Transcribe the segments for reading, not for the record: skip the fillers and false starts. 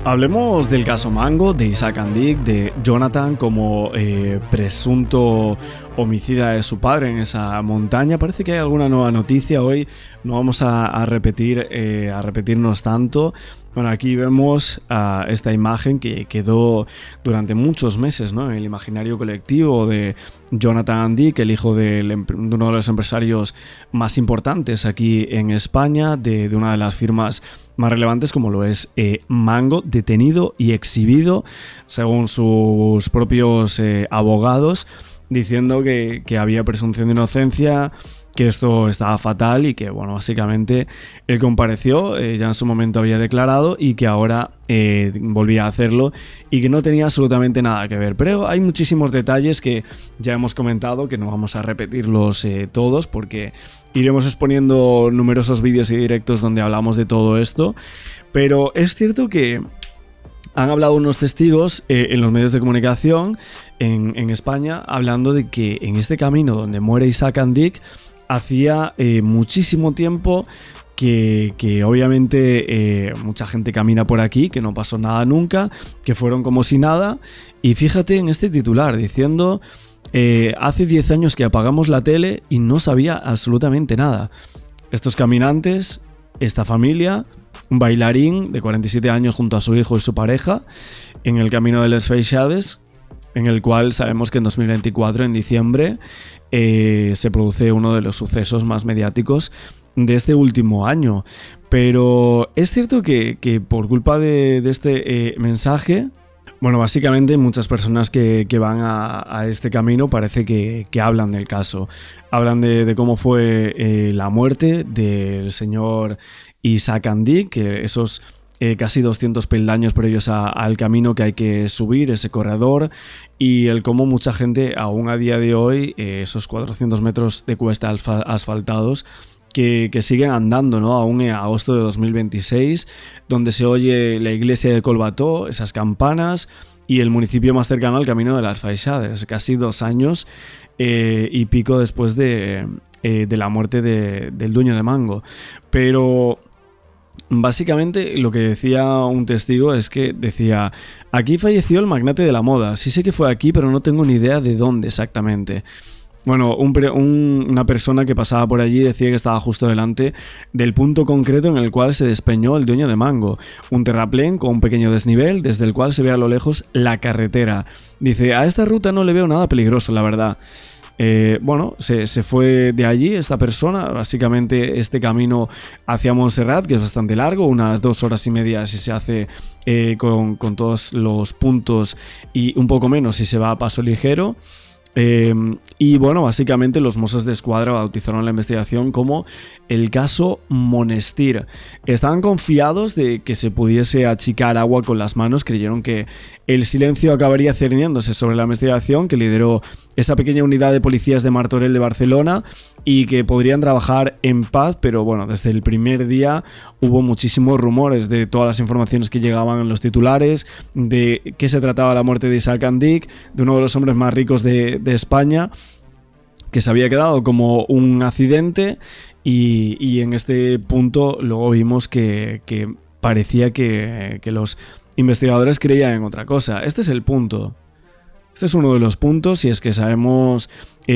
Hablemos del caso Mango, de Isaac Andic, de Jonathan como presunto homicida de su padre en esa montaña. Parece que hay alguna nueva noticia hoy. No vamos a repetirnos tanto. Bueno, aquí vemos esta imagen que quedó durante muchos meses, ¿no?, en el imaginario colectivo de Jonathan Andic, el hijo de uno de los empresarios más importantes aquí en España, de una de las firmas más relevantes como lo es Mango, detenido y exhibido según sus propios abogados, diciendo que había presunción de inocencia, que esto estaba fatal y que, bueno, básicamente él compareció, ya en su momento había declarado y que ahora volvía a hacerlo y que no tenía absolutamente nada que ver. Pero hay muchísimos detalles que ya hemos comentado, que no vamos a repetirlos todos porque iremos exponiendo numerosos vídeos y directos donde hablamos de todo esto. Pero es cierto que han hablado unos testigos en los medios de comunicación en España, hablando de que en este camino donde muere Isaac Andic hacía muchísimo tiempo que obviamente mucha gente camina por aquí, que no pasó nada nunca, que fueron como si nada. Y fíjate en este titular diciendo: hace 10 años que apagamos la tele y no sabía absolutamente nada. Estos caminantes, esta familia, un bailarín de 47 años junto a su hijo y su pareja en el camino de les Feixades, en el cual sabemos que en 2024, en diciembre, se produce uno de los sucesos más mediáticos de este último año. Pero es cierto que por culpa de este mensaje, bueno, básicamente muchas personas que van a este camino parece que hablan del caso. Hablan de cómo fue la muerte del señor Isaac Andic, que esos casi 200 peldaños previos al camino que hay que subir, ese corredor, y el cómo mucha gente aún a día de hoy, esos 400 metros de cuesta asfaltados, que siguen andando, ¿no?, aún en agosto de 2026, donde se oye la iglesia de Collbató, esas campanas, y el municipio más cercano al camino de las Feixades, casi 2 años y pico después de la muerte del dueño de Mango. Pero básicamente lo que decía un testigo es que decía: aquí falleció el magnate de la moda, sí sé que fue aquí, pero no tengo ni idea de dónde exactamente. Bueno, una persona que pasaba por allí decía que estaba justo delante del punto concreto en el cual se despeñó el dueño de Mango, un terraplén con un pequeño desnivel desde el cual se ve a lo lejos la carretera. Dice: a esta ruta no le veo nada peligroso, la verdad. Bueno, se fue de allí esta persona, básicamente este camino hacia Montserrat, que es bastante largo, unas 2 horas y media si se hace con todos los puntos y un poco menos si se va a paso ligero. Y bueno, básicamente los Mossos d'Esquadra bautizaron la investigación como el caso Monestir. Estaban confiados de que se pudiese achicar agua con las manos, creyeron que el silencio acabaría cerniéndose sobre la investigación que lideró esa pequeña unidad de policías de Martorell de Barcelona y que podrían trabajar en paz, pero bueno, desde el primer día hubo muchísimos rumores de todas las informaciones que llegaban en los titulares, de qué se trataba la muerte de Isaac Andic, de uno de los hombres más ricos de España, que se había quedado como un accidente y en este punto luego vimos que parecía que los investigadores creían en otra cosa. Este es el punto. Este es uno de los puntos, y es que sabemos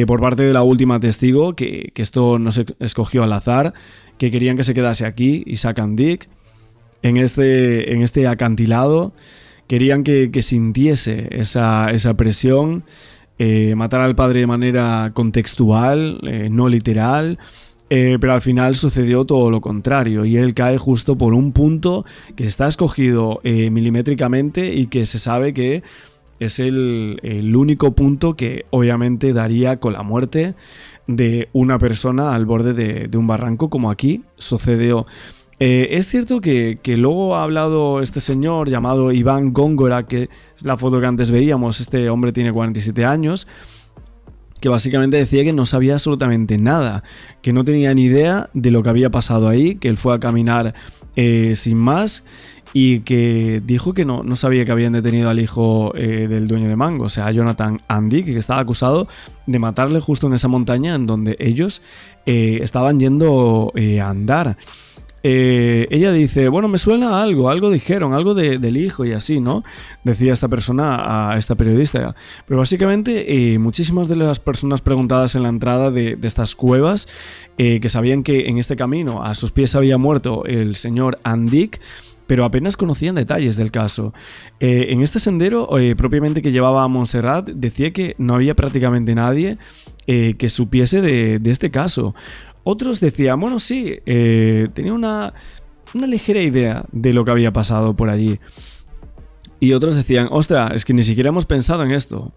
por parte de la última testigo que esto no se escogió al azar, que querían que se quedase aquí, Isaac Andic, en este acantilado, querían que sintiese esa presión, matar al padre de manera contextual, no literal, pero al final sucedió todo lo contrario y él cae justo por un punto que está escogido milimétricamente y que se sabe que es el único punto que obviamente daría con la muerte de una persona al borde de un barranco, como aquí sucedió. Es cierto que luego ha hablado este señor llamado Iván Góngora, que es la foto que antes veíamos. Este hombre tiene 47 años, que básicamente decía que no sabía absolutamente nada, que no tenía ni idea de lo que había pasado ahí, que él fue a caminar sin más, y que dijo que no sabía que habían detenido al hijo del dueño de Mango, o sea, a Jonathan Andic, que estaba acusado de matarle justo en esa montaña en donde ellos estaban yendo a andar. ella dice, bueno, me suena algo dijeron, algo del hijo y así, ¿no? Decía esta persona a esta periodista. Pero básicamente muchísimas de las personas preguntadas en la entrada de estas cuevas, que sabían que en este camino a sus pies había muerto el señor Andik, pero apenas conocían detalles del caso. En este sendero, propiamente que llevaba a Montserrat, decía que no había prácticamente nadie que supiese de este caso. Otros decían, bueno, sí, tenía una ligera idea de lo que había pasado por allí. Y otros decían, ostras, es que ni siquiera hemos pensado en esto.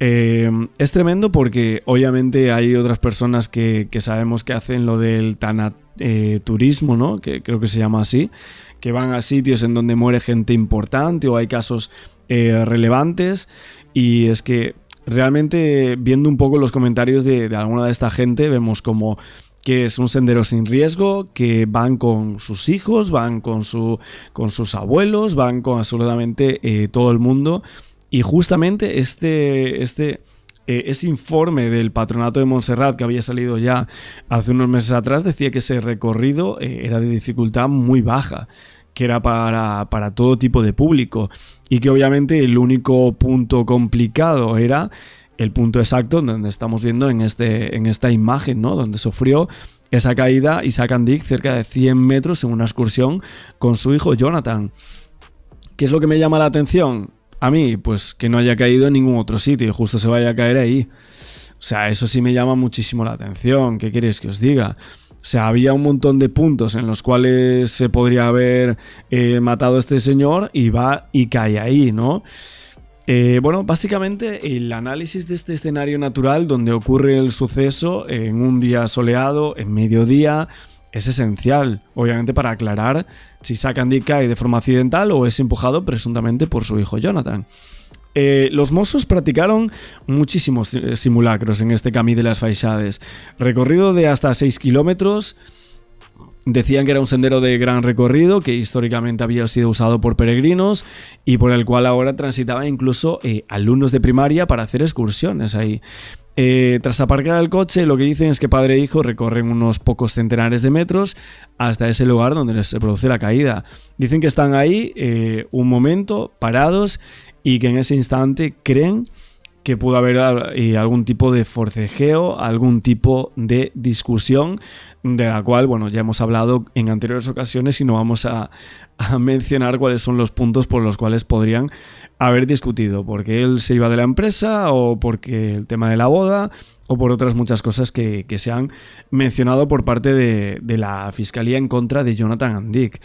Es tremendo porque obviamente hay otras personas que sabemos que hacen lo del tanaturismo, ¿no? Que creo que se llama así, que van a sitios en donde muere gente importante o hay casos relevantes. Y es que realmente, viendo un poco los comentarios de alguna de esta gente, vemos como que es un sendero sin riesgo, que van con sus hijos, van con sus abuelos, van con absolutamente todo el mundo. Y justamente ese informe del Patronato de Montserrat, que había salido ya hace unos meses atrás, decía que ese recorrido era de dificultad muy baja, que era para todo tipo de público, y que obviamente el único punto complicado era el punto exacto donde estamos viendo en esta imagen, ¿no? Donde sufrió esa caída Isaac Andik cerca de 100 metros en una excursión con su hijo Jonathan. ¿Qué es lo que me llama la atención? A mí, pues que no haya caído en ningún otro sitio y justo se vaya a caer ahí. O sea, eso sí me llama muchísimo la atención. ¿Qué queréis que os diga? O sea, había un montón de puntos en los cuales se podría haber matado a este señor y va y cae ahí, ¿no? Bueno, básicamente el análisis de este escenario natural donde ocurre el suceso en un día soleado, en mediodía, es esencial, obviamente, para aclarar si Isaac Andik cae de forma accidental o es empujado presuntamente por su hijo Jonathan. Los Mossos practicaron muchísimos simulacros en este Camí de las Faixades, recorrido de hasta 6 kilómetros. Decían que era un sendero de gran recorrido, que históricamente había sido usado por peregrinos y por el cual ahora transitaban incluso alumnos de primaria para hacer excursiones ahí. Tras aparcar el coche, lo que dicen es que padre e hijo recorren unos pocos centenares de metros hasta ese lugar donde se produce la caída. Dicen que están ahí un momento, parados, y que en ese instante creen que pudo haber algún tipo de forcejeo, algún tipo de discusión, de la cual, bueno, ya hemos hablado en anteriores ocasiones y no vamos a mencionar cuáles son los puntos por los cuales podrían haber discutido, porque él se iba de la empresa o porque el tema de la boda o por otras muchas cosas que se han mencionado por parte de la Fiscalía en contra de Jonathan Andik.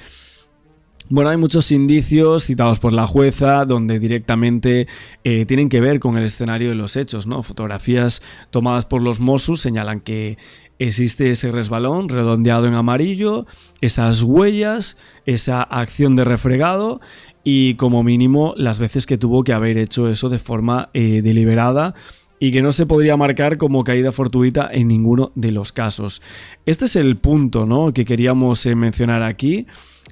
Bueno, hay muchos indicios citados por la jueza donde directamente tienen que ver con el escenario de los hechos, ¿no? Fotografías tomadas por los Mossos señalan que existe ese resbalón redondeado en amarillo, esas huellas, esa acción de refregado y como mínimo las veces que tuvo que haber hecho eso de forma deliberada y que no se podría marcar como caída fortuita en ninguno de los casos. Este es el punto, ¿no?, que queríamos mencionar aquí.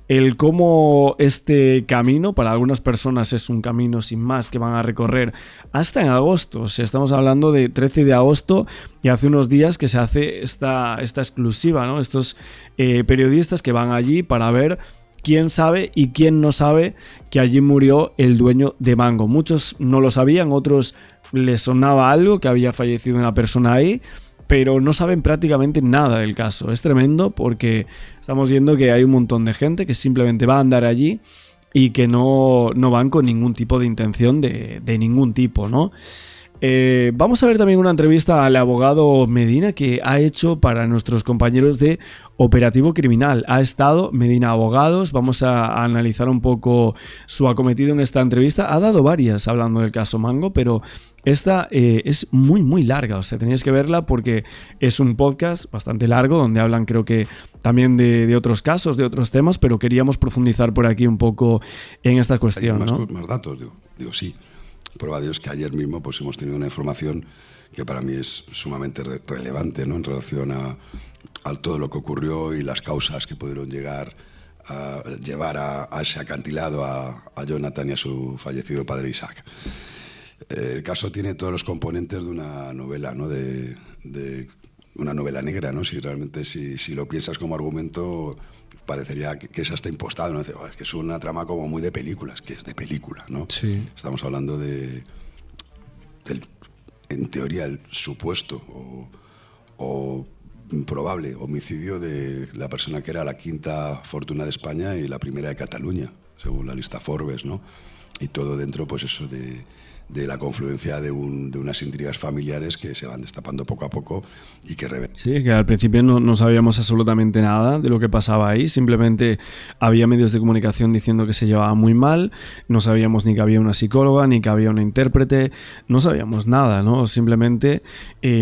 El cómo este camino, para algunas personas es un camino sin más que van a recorrer hasta en agosto. O sea, estamos hablando de 13 de agosto y hace unos días que se hace esta exclusiva, ¿no? Estos periodistas que van allí para ver quién sabe y quién no sabe que allí murió el dueño de Mango. Muchos no lo sabían, otros les sonaba algo, que había fallecido una persona ahí, pero no saben prácticamente nada del caso. Es tremendo porque estamos viendo que hay un montón de gente que simplemente va a andar allí y que no van con ningún tipo de intención de ningún tipo, ¿no? Vamos a ver también una entrevista al abogado Medina que ha hecho para nuestros compañeros de Operativo Criminal. Ha estado Medina Abogados, vamos a analizar un poco su acometido en esta entrevista. Ha dado varias hablando del caso Mango, pero esta es muy muy larga, o sea, tenéis que verla porque es un podcast bastante largo donde hablan, creo que también de otros casos, de otros temas, pero queríamos profundizar por aquí un poco en esta cuestión, ¿no? Más datos, digo sí. Prueba de Dios que ayer mismo pues hemos tenido una información que para mí es sumamente relevante, ¿no?, en relación a todo lo que ocurrió y las causas que pudieron llegar a llevar a ese acantilado a Jonathan y a su fallecido padre Isaac. El caso tiene todos los componentes de una novela, ¿no?, de una novela negra, ¿no? Si realmente si lo piensas como argumento, parecería que es hasta impostado, ¿no? Es que es una trama como muy de películas, que es de película, ¿no? Sí. Estamos hablando en teoría, el supuesto o probable homicidio de la persona que era la quinta fortuna de España y la primera de Cataluña, según la lista Forbes, ¿no? Y todo dentro, pues eso de la confluencia de unas intrigas familiares que se van destapando poco a poco y que revelan. Sí, que al principio no sabíamos absolutamente nada de lo que pasaba ahí, simplemente había medios de comunicación diciendo que se llevaba muy mal, no sabíamos ni que había una psicóloga, ni que había una intérprete, no sabíamos nada, ¿no? Simplemente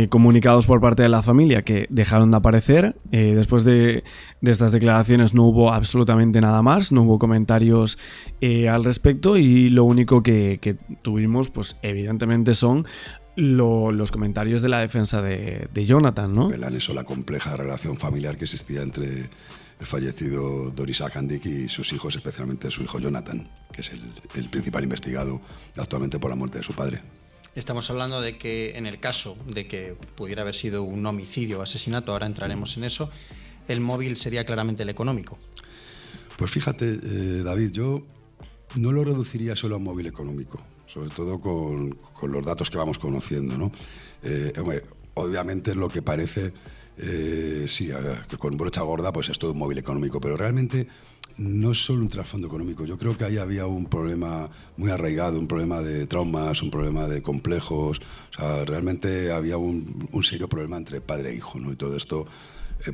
comunicados por parte de la familia que dejaron de aparecer, después de estas declaraciones no hubo absolutamente nada más, no hubo comentarios al respecto y lo único que tuvimos pues evidentemente son los comentarios de la defensa de Jonathan, ¿no? Revelan eso, la compleja relación familiar que existía entre el fallecido don Isaac Andic y sus hijos, especialmente su hijo Jonathan, que es el principal investigado actualmente por la muerte de su padre. Estamos hablando de que en el caso de que pudiera haber sido un homicidio o asesinato, ahora entraremos en eso, el móvil sería claramente el económico. Pues fíjate, David, yo no lo reduciría solo a un móvil económico, sobre todo con los datos que vamos conociendo, ¿no? Hombre, obviamente lo que parece, sí, que con brocha gorda pues es todo un móvil económico, pero realmente no es solo un trasfondo económico. Yo creo que ahí había un problema muy arraigado, un problema de traumas, un problema de complejos. O sea, realmente había un serio problema entre padre e hijo, ¿no? Y todo esto,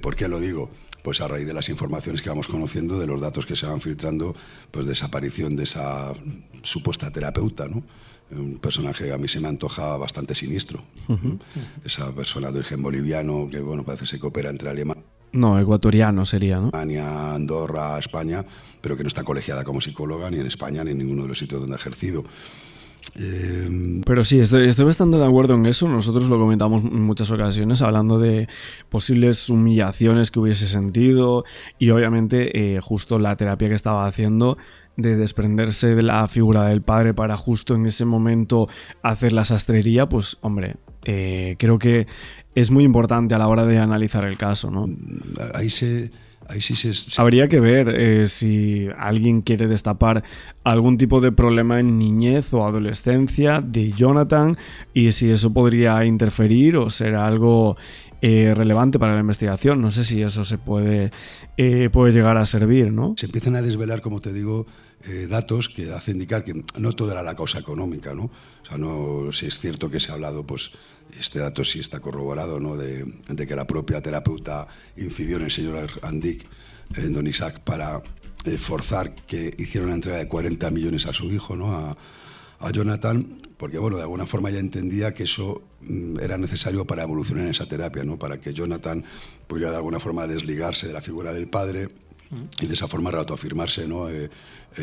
¿por qué lo digo? Pues a raíz de las informaciones que vamos conociendo, de los datos que se van filtrando, pues desaparición de esa supuesta terapeuta, ¿no? Un personaje que a mí se me antoja bastante siniestro. Uh-huh. Esa persona de origen boliviano que, bueno, parece ser que opera entre Alemania. No, ecuatoriano sería, ¿no? Alemania, Andorra, España, pero que no está colegiada como psicóloga ni en España ni en ninguno de los sitios donde ha ejercido. Pero sí, estoy bastante de acuerdo en eso. Nosotros lo comentamos en muchas ocasiones hablando de posibles humillaciones que hubiese sentido y obviamente justo la terapia que estaba haciendo de desprenderse de la figura del padre para justo en ese momento hacer la sastrería, pues hombre, creo que es muy importante a la hora de analizar el caso, ¿no? Ahí sí habría que ver si alguien quiere destapar algún tipo de problema en niñez o adolescencia de Jonathan y si eso podría interferir o ser algo relevante para la investigación. No sé si eso se puede llegar a servir, ¿no? Se empiezan a desvelar, como te digo, datos que hacen indicar que no todo era la causa económica, ¿no? O sea, no, si es cierto que se ha hablado, pues este dato sí está corroborado, ¿no? De que la propia terapeuta incidió en el señor Andic, en don Isaac, para forzar que hiciera una entrega de 40 millones a su hijo, ¿no? A Jonathan, porque bueno, de alguna forma ya entendía que eso era necesario para evolucionar en esa terapia, ¿no? Para que Jonathan pudiera de alguna forma desligarse de la figura del padre y de esa forma reautoafirmarse, ¿no?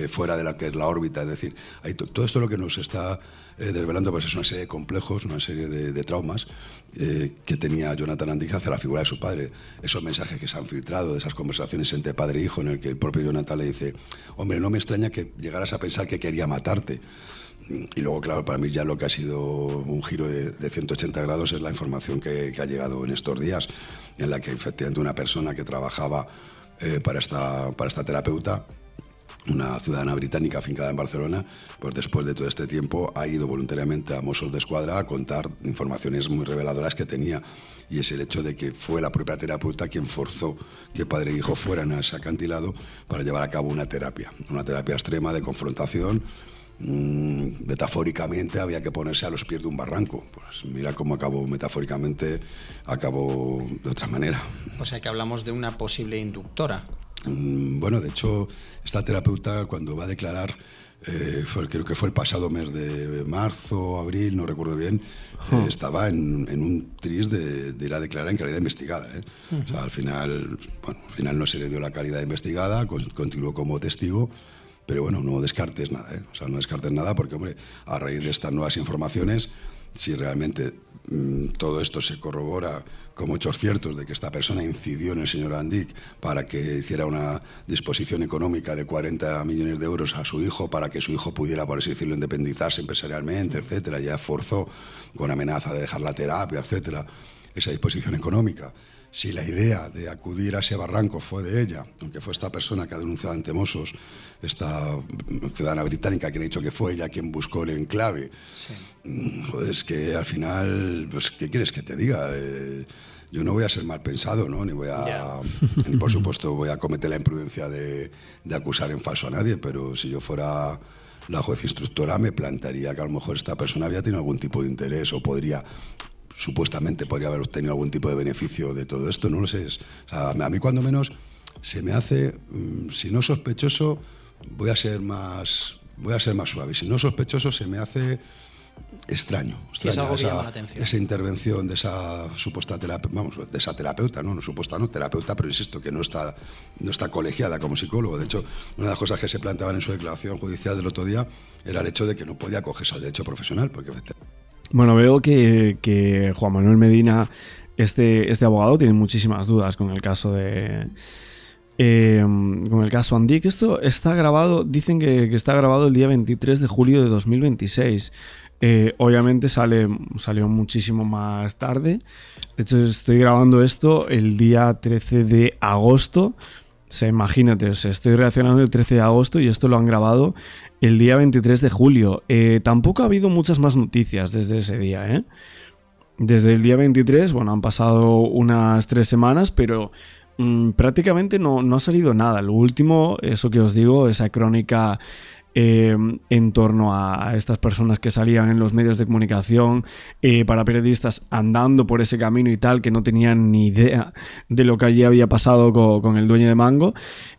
Fuera de la que es la órbita. Es decir, todo esto lo que nos está desvelando pues es una serie de complejos, una serie de traumas que tenía Jonathan Andic hacia la figura de su padre. Esos mensajes que se han filtrado, de esas conversaciones entre padre e hijo, en el que el propio Jonathan le dice: hombre, no me extraña que llegaras a pensar que quería matarte. Y luego, claro, para mí ya lo que ha sido un giro de 180 grados es la información que ha llegado en estos días, en la que efectivamente una persona que trabajaba para esta terapeuta, una ciudadana británica afincada en Barcelona, pues después de todo este tiempo ha ido voluntariamente a Mossos d'Esquadra a contar informaciones muy reveladoras que tenía, y es el hecho de que fue la propia terapeuta quien forzó que padre e hijo fueran a ese acantilado para llevar a cabo una terapia extrema de confrontación. Metafóricamente había que ponerse a los pies de un barranco. Pues mira cómo acabó metafóricamente, acabó de otra manera. O sea que hablamos de una posible inductora. Bueno, de hecho, esta terapeuta cuando va a declarar, creo que fue el pasado mes de marzo, abril, no recuerdo bien, estaba en un tris de ir a declarar en calidad investigada. O sea, al final no se le dio la calidad investigada, continuó como testigo. Pero bueno, no descartes nada, ¿eh? O sea, no descartes nada porque, hombre, a raíz de estas nuevas informaciones, si realmente todo esto se corrobora como hechos ciertos de que esta persona incidió en el señor Andic para que hiciera una disposición económica de 40 millones de euros a su hijo para que su hijo pudiera, por así decirlo, independizarse empresarialmente, etcétera, ya forzó con amenaza de dejar la terapia, etcétera, esa disposición económica. si la idea de acudir a ese barranco fue de ella, aunque fue esta persona que ha denunciado ante Mossos, esta ciudadana británica que ha dicho que fue ella quien buscó el enclave, joder, es que al final, pues, ¿qué quieres que te diga? Yo no voy a ser mal pensado, ¿no? Ni voy a, ni por supuesto voy a cometer la imprudencia de acusar en falso a nadie, pero si yo fuera la juez instructora me plantearía que a lo mejor esta persona había tenido algún tipo de interés o supuestamente podría haber obtenido algún tipo de beneficio de todo esto, no lo sé. O sea, a mí cuando menos se me hace, si no sospechoso, voy a ser más suave. Si no sospechoso, se me hace extraño es algo que llama la atención. Esa intervención de esa supuesta terapeuta, de esa terapeuta, no supuesta, no terapeuta, pero insisto que no está colegiada como psicólogo. De hecho, una de las cosas que se planteaban en su declaración judicial del otro día era el hecho de que no podía acogerse al derecho profesional, porque bueno, veo que Juan Manuel Medina, este abogado, tiene muchísimas dudas con el caso con el caso Andic. Esto está grabado, dicen que está grabado el día 23 de julio de 2026. Obviamente salió muchísimo más tarde. De hecho, estoy grabando esto el día 13 de agosto. O sea, imagínate, estoy reaccionando el 13 de agosto y esto lo han grabado el día 23 de julio. Tampoco ha habido muchas más noticias desde ese día, ¿eh? Desde el día 23, bueno, han pasado unas 3 semanas, pero prácticamente no ha salido nada. Lo último, eso que os digo, esa crónica en torno a estas personas que salían en los medios de comunicación para periodistas andando por ese camino y tal, que no tenían ni idea de lo que allí había pasado con el dueño de Mango.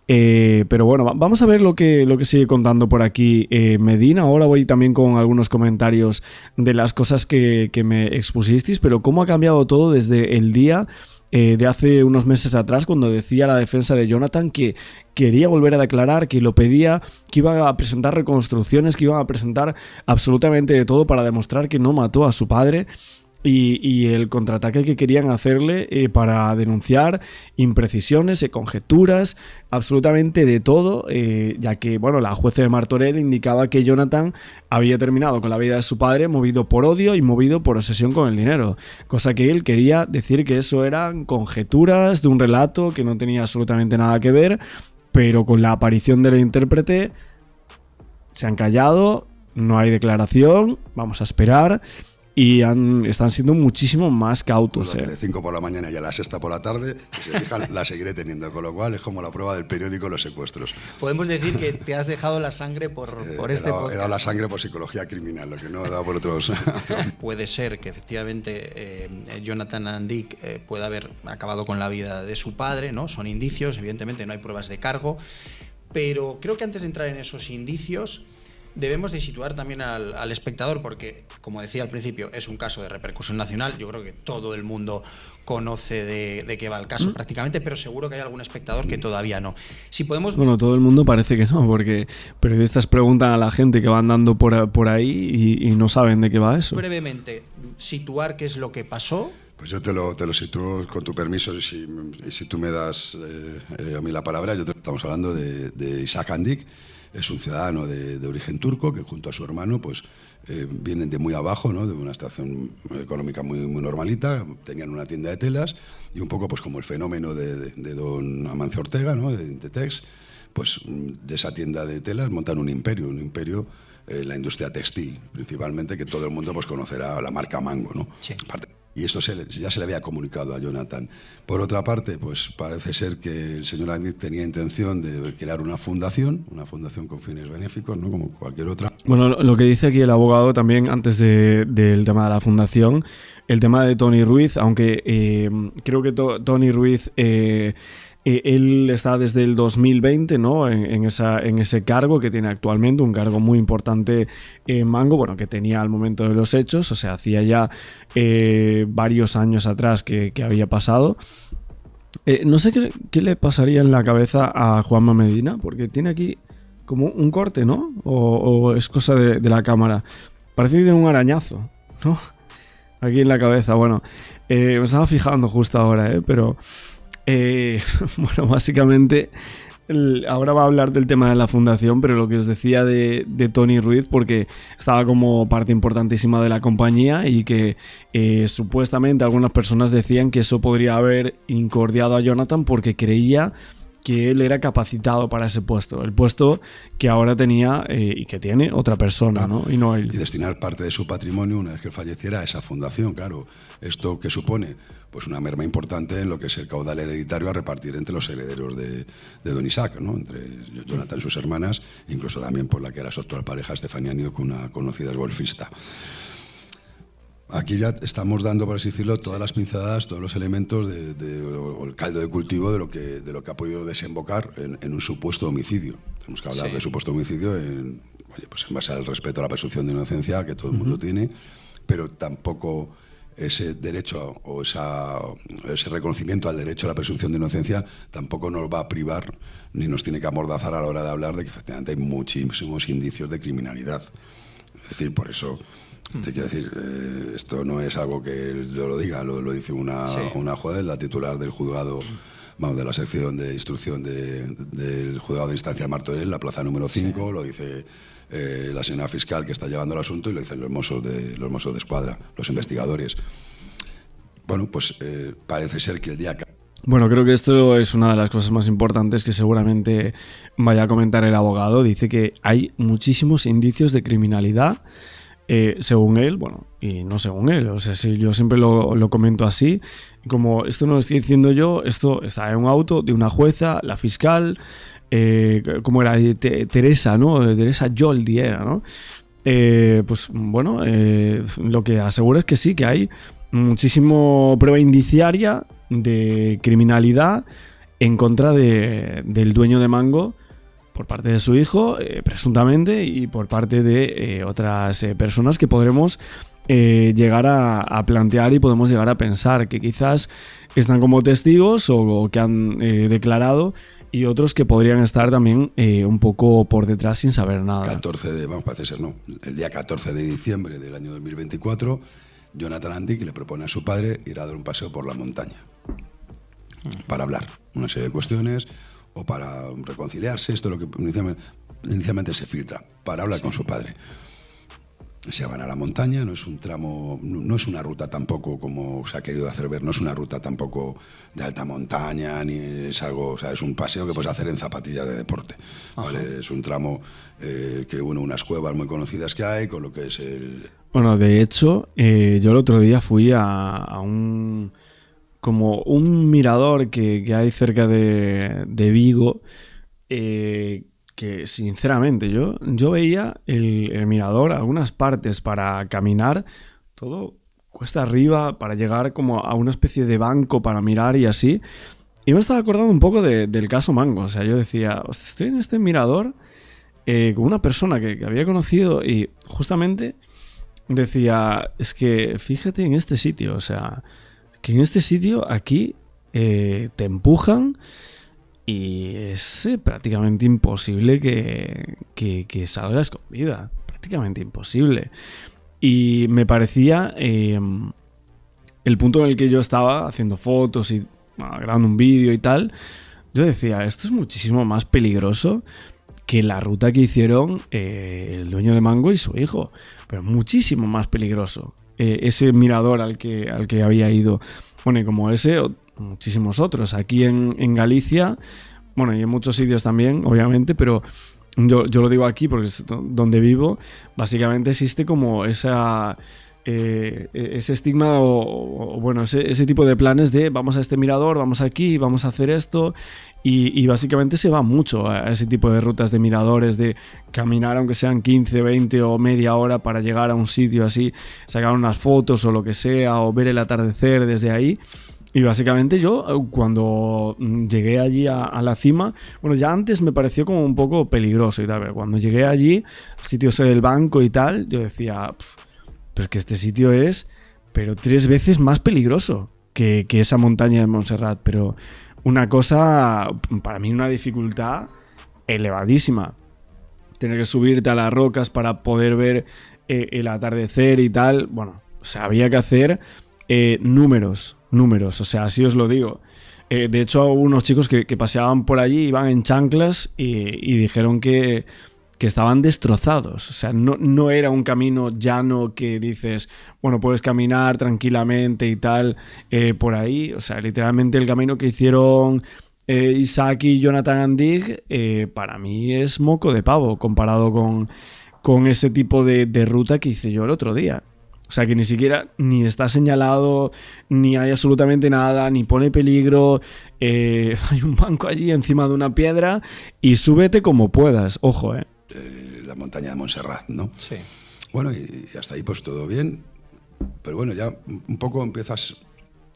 Pero bueno, vamos a ver lo que sigue contando por aquí Medina. Ahora voy también con algunos comentarios de las cosas que me expusisteis, pero cómo ha cambiado todo desde el día de hace unos meses atrás, cuando decía la defensa de Jonathan que quería volver a declarar, que lo pedía, que iba a presentar reconstrucciones, que iba a presentar absolutamente de todo para demostrar que no mató a su padre. Y el contraataque que querían hacerle para denunciar imprecisiones, conjeturas, absolutamente de todo, ya que bueno, la jueza de Martorell indicaba que Jonathan había terminado con la vida de su padre movido por odio y movido por obsesión con el dinero, cosa que él quería decir que eso eran conjeturas de un relato que no tenía absolutamente nada que ver, pero con la aparición del intérprete se han callado, no hay declaración, vamos a esperar. Y están siendo muchísimo más cautos. A las 5 por la mañana y a las 6 por la tarde, si se fijan, la seguiré teniendo, con lo cual es como la prueba del periódico los secuestros. Podemos decir que te has dejado la sangre por este podcast. He dado la sangre por psicología criminal, lo que no he dado por otros. Puede ser que efectivamente Jonathan Andic pueda haber acabado con la vida de su padre, ¿no? Son indicios, evidentemente no hay pruebas de cargo, pero creo que antes de entrar en esos indicios debemos de situar también al espectador, porque, como decía al principio, es un caso de repercusión nacional. Yo creo que todo el mundo conoce de qué va el caso prácticamente, pero seguro que hay algún espectador que todavía no. Si podemos... Bueno, todo el mundo parece que no, porque periodistas preguntan a la gente que va andando por ahí y no saben de qué va eso. Brevemente, situar qué es lo que pasó. Pues yo te lo sitúo con tu permiso, y si tú me das a mí la palabra. Estamos hablando de Isaac Andic. Es un ciudadano de origen turco que junto a su hermano pues vienen de muy abajo, ¿no? De una extracción económica muy normalita, tenían una tienda de telas y un poco pues como el fenómeno de don Amancio Ortega, ¿no? De Inditex, pues de esa tienda de telas montan un imperio, la industria textil, principalmente, que todo el mundo pues conocerá la marca Mango, ¿no? Sí. Y esto ya se le había comunicado a Jonathan. Por otra parte, pues parece ser que el señor Andic tenía intención de crear una fundación con fines benéficos, ¿no? Como cualquier otra. Bueno, lo que dice aquí el abogado también, antes del tema de la fundación, el tema de Tony Ruiz, aunque creo que Tony Ruiz... él está desde el 2020, ¿no? en ese cargo que tiene actualmente, un cargo muy importante en Mango, bueno, que tenía al momento de los hechos, o sea, hacía ya varios años atrás que había pasado. No sé qué le pasaría en la cabeza a Juanma Medina, porque tiene aquí como un corte, ¿no? O es cosa de la cámara. Parece que tiene un arañazo, ¿no? Aquí en la cabeza. Bueno, me estaba fijando justo ahora, pero... bueno, básicamente ahora va a hablar del tema de la fundación, pero lo que os decía de Tony Ruiz, porque estaba como parte importantísima de la compañía y que supuestamente algunas personas decían que eso podría haber incordiado a Jonathan porque creía que él era capacitado para ese puesto, el puesto que ahora tenía y que tiene otra persona, ¿no? Y no él. Y destinar parte de su patrimonio, una vez que él falleciera, a esa fundación, claro. ¿Esto qué supone? Pues una merma importante en lo que es el caudal hereditario a repartir entre los herederos de don Isaac, ¿no? Entre Jonathan y sus hermanas, incluso también por la que era su actual pareja, Estefanía Nioc, una conocida golfista. Aquí ya estamos dando, por así decirlo, todas las pinceladas, todos los elementos o el caldo de cultivo de lo que ha podido desembocar en un supuesto homicidio. Tenemos que hablar de supuesto homicidio pues en base al respeto a la presunción de inocencia que todo el mundo tiene, pero tampoco ese derecho o ese reconocimiento al derecho a la presunción de inocencia tampoco nos va a privar ni nos tiene que amordazar a la hora de hablar de que efectivamente hay muchísimos indicios de criminalidad. Es decir, por eso... Te quiero decir, esto no es algo que yo lo diga, lo dice una juez, la titular del juzgado, vamos, de la sección de instrucción del juzgado de instancia de Martorell, la plaza número 5, lo dice la señora fiscal que está llevando el asunto y lo dicen los mozos de escuadra, los investigadores. Bueno, pues parece ser que el día que... Bueno, creo que esto es una de las cosas más importantes que seguramente vaya a comentar el abogado. Dice que hay muchísimos indicios de criminalidad. Según él, bueno, y no según él, o sea, si yo siempre lo comento así, como esto no lo estoy diciendo yo, esto está en un auto de una jueza, la fiscal, como era Teresa, ¿no? Teresa Joldi era, ¿no? Pues bueno, lo que asegura es que sí, que hay muchísimo prueba indiciaria de criminalidad en contra del dueño de Mango, por parte de su hijo, presuntamente, y por parte de otras personas que podremos llegar a plantear y podemos llegar a pensar que quizás están como testigos o que han declarado, y otros que podrían estar también un poco por detrás sin saber nada. Parece ser, no. El día 14 de diciembre del año 2024, Jonathan Andic le propone a su padre ir a dar un paseo por la montaña para hablar una serie de cuestiones o para reconciliarse. Esto es lo que inicialmente se filtra, para hablar con su padre. Se van a la montaña, no es un tramo, no es una ruta tampoco como se ha querido hacer ver, no es una ruta tampoco de alta montaña, ni es algo, o sea, es un paseo que puedes hacer en zapatillas de deporte, ¿vale? Es un tramo que une unas cuevas muy conocidas que hay, con lo que es el... Bueno, de hecho, yo el otro día fui a un... como un mirador que hay cerca de Vigo, que sinceramente yo veía el mirador, algunas partes para caminar, todo cuesta arriba para llegar como a una especie de banco para mirar y así. Y me estaba acordando un poco del caso Mango. O sea, yo decía, estoy en este mirador con una persona que había conocido y justamente decía, es que fíjate en este sitio, o sea, que en este sitio aquí te empujan y es prácticamente imposible que salgas con vida, prácticamente imposible. Y me parecía el punto en el que yo estaba haciendo fotos y grabando un vídeo y tal, yo decía, esto es muchísimo más peligroso que la ruta que hicieron el dueño de Mango y su hijo, pero muchísimo más peligroso. Ese mirador al que había ido, bueno, y como ese, muchísimos otros. Aquí en Galicia, bueno, y en muchos sitios también, obviamente, pero yo lo digo aquí porque es donde vivo, básicamente existe como ese estigma o bueno, ese tipo de planes de vamos a este mirador, vamos aquí, vamos a hacer esto, y básicamente se va mucho a ese tipo de rutas de miradores, de caminar aunque sean 15, 20 o media hora para llegar a un sitio así, sacar unas fotos o lo que sea, o ver el atardecer desde ahí. Y básicamente yo, cuando llegué allí a la cima, bueno, ya antes me pareció como un poco peligroso y tal, pero cuando llegué allí, al sitio ese del banco y tal, yo decía, pues que este sitio es, pero 3 veces más peligroso que esa montaña de Montserrat, pero una cosa, para mí una dificultad elevadísima. Tener que subirte a las rocas para poder ver el atardecer y tal, bueno, o sea, había que hacer números, o sea, así os lo digo. De hecho, unos chicos que paseaban por allí iban en chanclas y dijeron que estaban destrozados. O sea, no era un camino llano que dices, bueno, puedes caminar tranquilamente y tal por ahí. O sea, literalmente el camino que hicieron Isaac y Jonathan Andig para mí es moco de pavo comparado con ese tipo de ruta que hice yo el otro día. O sea, que ni siquiera ni está señalado, ni hay absolutamente nada, ni pone peligro. Hay un banco allí encima de una piedra y súbete como puedas. Ojo, la montaña de Montserrat, ¿no? Sí. Bueno, y hasta ahí pues todo bien, pero bueno, ya un poco empiezas...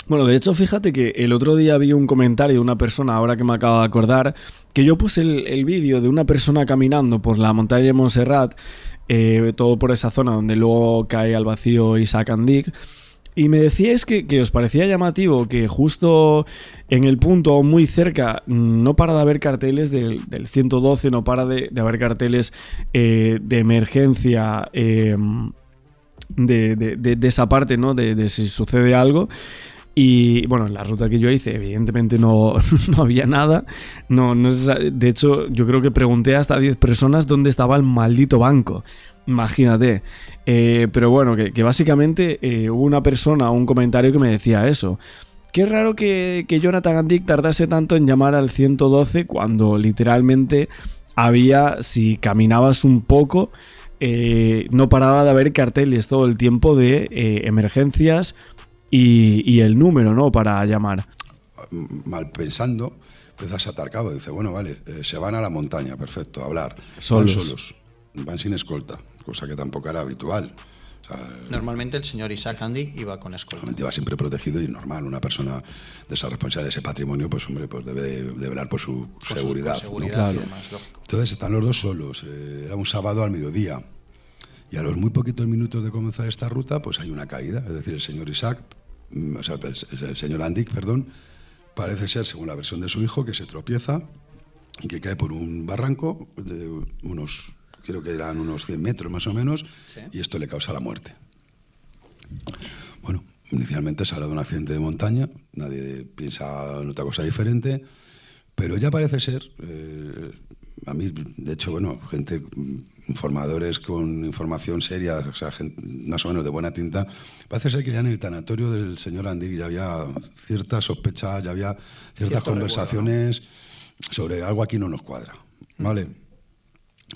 Bueno, de hecho, fíjate que el otro día vi un comentario de una persona, ahora que me acabo de acordar, que yo puse el vídeo de una persona caminando por la montaña de Montserrat, todo por esa zona donde luego cae al vacío Isaac Andig. Y me decíais que os parecía llamativo que justo en el punto muy cerca no para de haber carteles del 112, no para de haber carteles de emergencia de esa parte, ¿no? De si sucede algo. Y bueno, en la ruta que yo hice, evidentemente no había nada. De hecho, yo creo que pregunté hasta 10 personas dónde estaba el maldito banco. Imagínate. Pero bueno, que básicamente hubo una persona, un comentario que me decía eso. Qué raro que Jonathan Andig tardase tanto en llamar al 112 cuando literalmente había, si caminabas un poco, no paraba de haber carteles todo el tiempo de emergencias y el número, ¿no?, para llamar. Mal pensando, empiezas a atar cabo. Dice, bueno, vale, se van a la montaña, perfecto, a hablar. Solos. Van solos, van sin escolta, cosa que tampoco era habitual. O sea, normalmente el señor Isaac Andig iba con escolta. Normalmente iba siempre protegido y normal. Una persona de esa responsabilidad, de ese patrimonio, pues hombre, pues debe de velar por su seguridad. Seguridad, ¿no? Claro. y demás, lógico. Entonces están los dos solos. Era un sábado al mediodía. Y a los muy poquitos minutos de comenzar esta ruta, pues hay una caída. Es decir, el señor Isaac, o sea, el señor Andig, perdón, parece ser, según la versión de su hijo, que se tropieza y que cae por un barranco de unos, creo que eran unos 100 metros más o menos, Sí. y esto le causa la muerte. Bueno, inicialmente se habla de un accidente de montaña, nadie piensa en otra cosa diferente, pero ya parece ser, a mí, de hecho, bueno, gente, informadores con información seria, o sea, gente más o menos de buena tinta, parece ser que ya en el tanatorio del señor Andig ya había ciertas sospechas, ya había ciertas conversaciones sobre algo aquí no nos cuadra, ¿vale?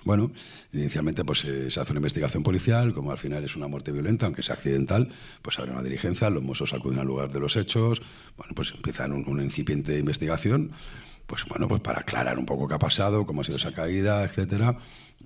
Bueno, inicialmente pues se hace una investigación policial, como al final es una muerte violenta, aunque sea accidental, pues abre una diligencia, los Mossos acuden al lugar de los hechos, bueno, pues empiezan una incipiente investigación, pues bueno, pues para aclarar un poco qué ha pasado, cómo ha sido esa caída, etcétera.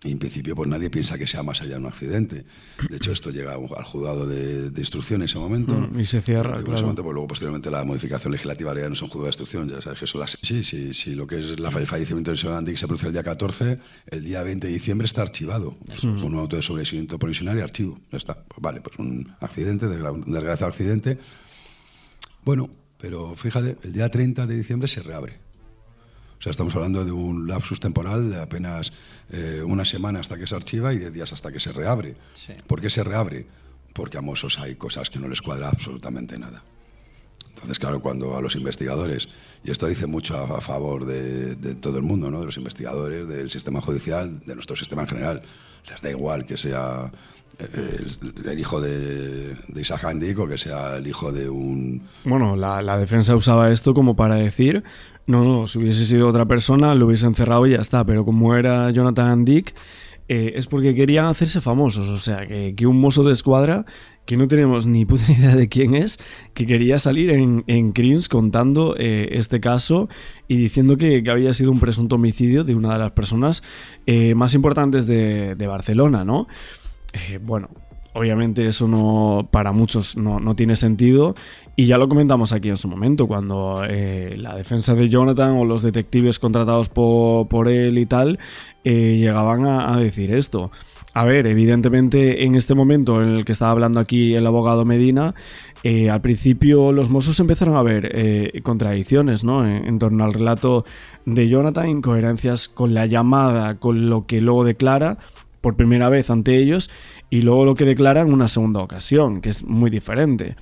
Y en principio pues nadie piensa que sea más allá de un accidente. De hecho, esto llega al juzgado de instrucción en ese momento. Y se cierra, en ese claro. momento, pues luego posteriormente la modificación legislativa ya no es un juzgado de instrucción, ya sabes que son las... Sí, lo que es el fallecimiento del señor Andig se produce el día 14, el día 20 de diciembre está archivado. Con un auto de sobreseimiento provisional y archivo. Ya está. Pues vale, pues un accidente, un desgraciado accidente. Bueno, pero fíjate, el día 30 de diciembre se reabre. O sea, estamos hablando de un lapsus temporal de apenas una semana hasta que se archiva y 10 días hasta que se reabre. Sí. ¿Por qué se reabre? Porque a Mossos hay cosas que no les cuadra absolutamente nada. Entonces, claro, cuando a los investigadores, y esto dice mucho a favor de todo el mundo, ¿no?, de los investigadores, del sistema judicial, de nuestro sistema en general, les da igual que sea el hijo de Isaac Andig o que sea el hijo de un... Bueno, la defensa usaba esto como para decir, no, si hubiese sido otra persona lo hubiesen cerrado y ya está, pero como era Jonathan Andig, es porque querían hacerse famosos, o sea, que un mozo de escuadra, que no tenemos ni puta idea de quién es, que quería salir en Crims contando este caso y diciendo que había sido un presunto homicidio de una de las personas más importantes de Barcelona, ¿no? Bueno, obviamente eso no, para muchos no tiene sentido y ya lo comentamos aquí en su momento cuando la defensa de Jonathan o los detectives contratados por él y tal llegaban a decir esto. A ver, evidentemente en este momento en el que estaba hablando aquí el abogado Medina, al principio los Mossos empezaron a ver contradicciones, ¿no?, en torno al relato de Jonathan, incoherencias con la llamada, con lo que luego declara por primera vez ante ellos y luego lo que declara en una segunda ocasión, que es muy diferente.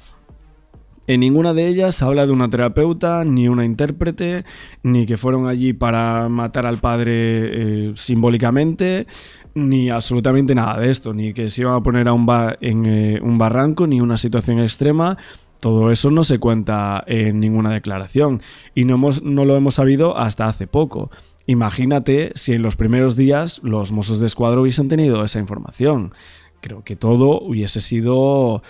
En ninguna de ellas habla de una terapeuta, ni una intérprete, ni que fueron allí para matar al padre simbólicamente, ni absolutamente nada de esto, ni que se iban a poner en un barranco, ni una situación extrema. Todo eso no se cuenta en ninguna declaración y no lo hemos sabido hasta hace poco. Imagínate si en los primeros días los Mossos d'Esquadra hubiesen tenido esa información. Creo que todo hubiese sido...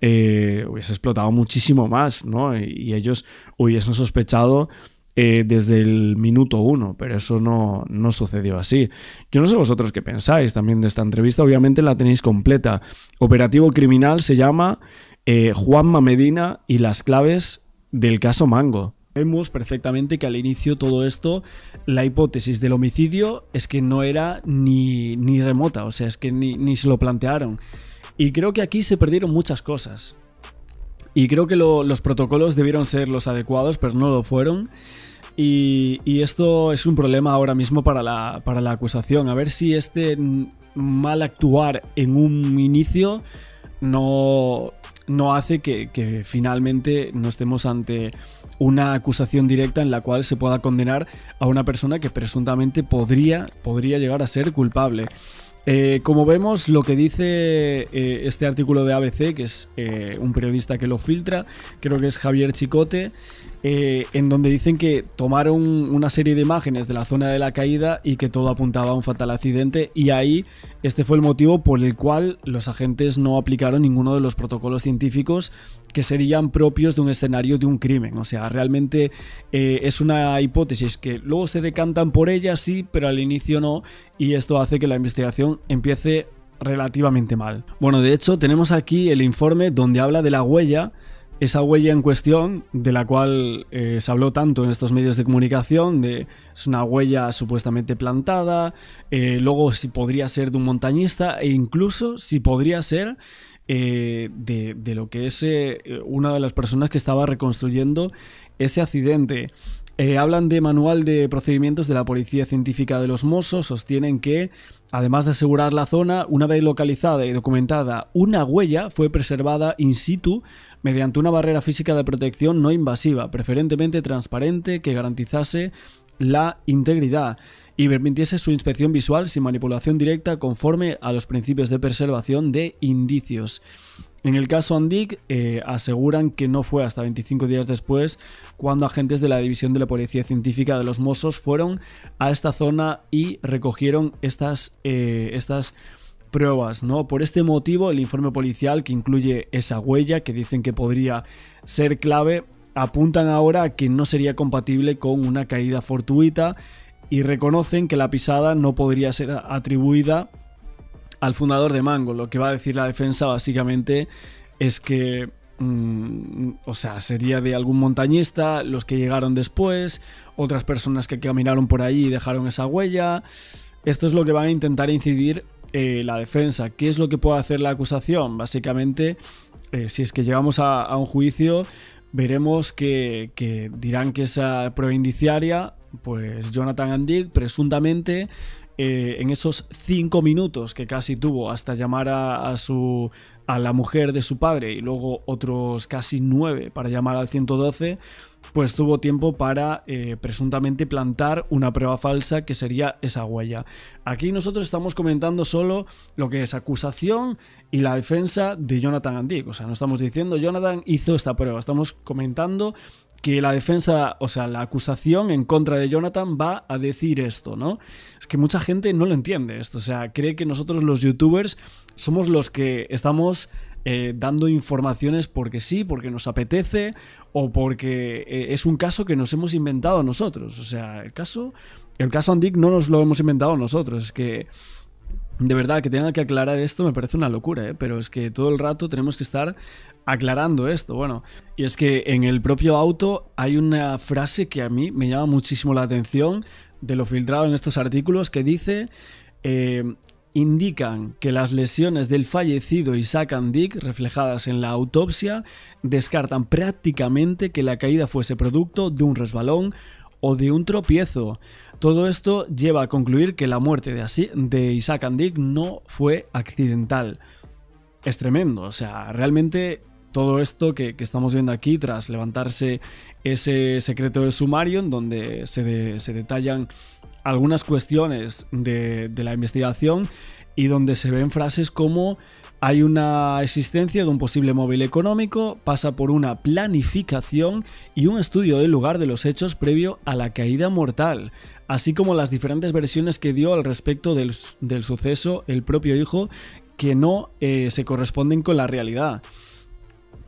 hubiese explotado muchísimo más, ¿no? Y ellos hubiesen sospechado desde el minuto 1, pero eso no sucedió así. Yo no sé vosotros qué pensáis también de esta entrevista, obviamente la tenéis completa. Operativo Criminal se llama Juanma Medina y las claves del caso Mango. Vemos perfectamente que al inicio todo esto, la hipótesis del homicidio es que no era ni remota, o sea, es que ni se lo plantearon. Y creo que aquí se perdieron muchas cosas. Y creo que los protocolos debieron ser los adecuados, pero no lo fueron. Y esto es un problema ahora mismo para la acusación. A ver si este mal actuar en un inicio no hace que finalmente no estemos ante una acusación directa en la cual se pueda condenar a una persona que presuntamente podría llegar a ser culpable. Como vemos, lo que dice este artículo de ABC, que es un periodista que lo filtra, creo que es Javier Chicote, en donde dicen que tomaron una serie de imágenes de la zona de la caída y que todo apuntaba a un fatal accidente, y ahí este fue el motivo por el cual los agentes no aplicaron ninguno de los protocolos científicos que serían propios de un escenario de un crimen. O sea, realmente es una hipótesis que luego se decantan por ella, sí, pero al inicio no, y esto hace que la investigación empiece relativamente mal. Bueno, de hecho tenemos aquí el informe donde habla de la huella, esa huella en cuestión de la cual se habló tanto en estos medios de comunicación, es una huella supuestamente plantada, luego si podría ser de un montañista e incluso si podría ser de lo que es una de las personas que estaba reconstruyendo ese accidente. Hablan de manual de procedimientos de la Policía Científica de los Mossos, sostienen que, además de asegurar la zona, una vez localizada y documentada, una huella fue preservada in situ mediante una barrera física de protección no invasiva, preferentemente transparente, que garantizase la integridad y permitiese su inspección visual sin manipulación directa conforme a los principios de preservación de indicios. En el caso Andic, aseguran que no fue hasta 25 días después cuando agentes de la División de la Policía Científica de los Mossos fueron a esta zona y recogieron estas pruebas, ¿no? Por este motivo, el informe policial, que incluye esa huella que dicen que podría ser clave, apuntan ahora a que no sería compatible con una caída fortuita y reconocen que la pisada no podría ser atribuida al fundador de Mango. Lo que va a decir la defensa básicamente es que sería de algún montañista, los que llegaron después, otras personas que caminaron por ahí y dejaron esa huella. Esto es lo que van a intentar incidir la defensa. ¿Qué es lo que puede hacer la acusación? Básicamente, si es que llegamos a un juicio, veremos que dirán que esa prueba indiciaria, pues Jonathan Andic presuntamente en esos 5 minutos que casi tuvo hasta llamar a la mujer de su padre y luego otros casi 9 para llamar al 112, pues tuvo tiempo para presuntamente plantar una prueba falsa que sería esa huella. Aquí nosotros estamos comentando solo lo que es acusación y la defensa de Jonathan Andic. O sea, no estamos diciendo Jonathan hizo esta prueba, estamos comentando que la defensa, o sea, la acusación en contra de Jonathan va a decir esto, ¿no? Es que mucha gente no lo entiende esto, o sea, cree que nosotros los youtubers somos los que estamos dando informaciones porque sí, porque nos apetece o porque es un caso que nos hemos inventado nosotros. O sea, el caso Andic no nos lo hemos inventado nosotros, es que de verdad que tenga que aclarar esto me parece una locura, pero es que todo el rato tenemos que estar aclarando esto. Bueno, y es que en el propio auto hay una frase que a mí me llama muchísimo la atención de lo filtrado en estos artículos, que dice indican que las lesiones del fallecido Isaac Andic reflejadas en la autopsia descartan prácticamente que la caída fuese producto de un resbalón o de un tropiezo. Todo esto lleva a concluir que la muerte de Isaac Andic no fue accidental. Es tremendo, o sea, realmente todo esto que estamos viendo aquí, tras levantarse ese secreto de sumario en donde se detallan algunas cuestiones de la investigación y donde se ven frases como: hay una existencia de un posible móvil económico, pasa por una planificación y un estudio del lugar de los hechos previo a la caída mortal, así como las diferentes versiones que dio al respecto del suceso el propio hijo, que no se corresponden con la realidad.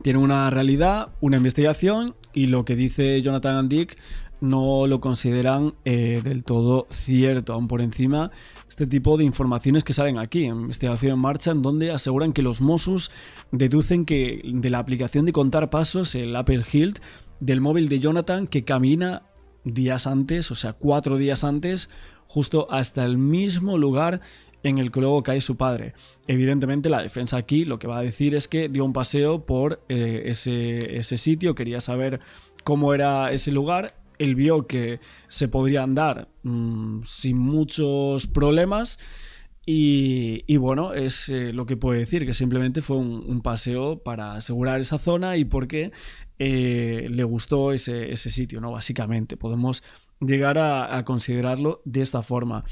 Tiene una realidad, una investigación, y lo que dice Jonathan and Dick no lo consideran del todo cierto, aún por encima este tipo de informaciones que salen aquí, en Investigación en Marcha, en donde aseguran que los Mossos deducen que de la aplicación de contar pasos, el Apple Hilt, del móvil de Jonathan, que camina días antes, o sea, 4 días antes, justo hasta el mismo lugar en el que luego cae su padre. Evidentemente la defensa aquí lo que va a decir es que dio un paseo por ese sitio, quería saber cómo era ese lugar. Él vio que se podría andar sin muchos problemas y bueno, es lo que puede decir, que simplemente fue un paseo para asegurar esa zona y porque le gustó ese sitio, ¿no? Básicamente podemos llegar a considerarlo de esta forma.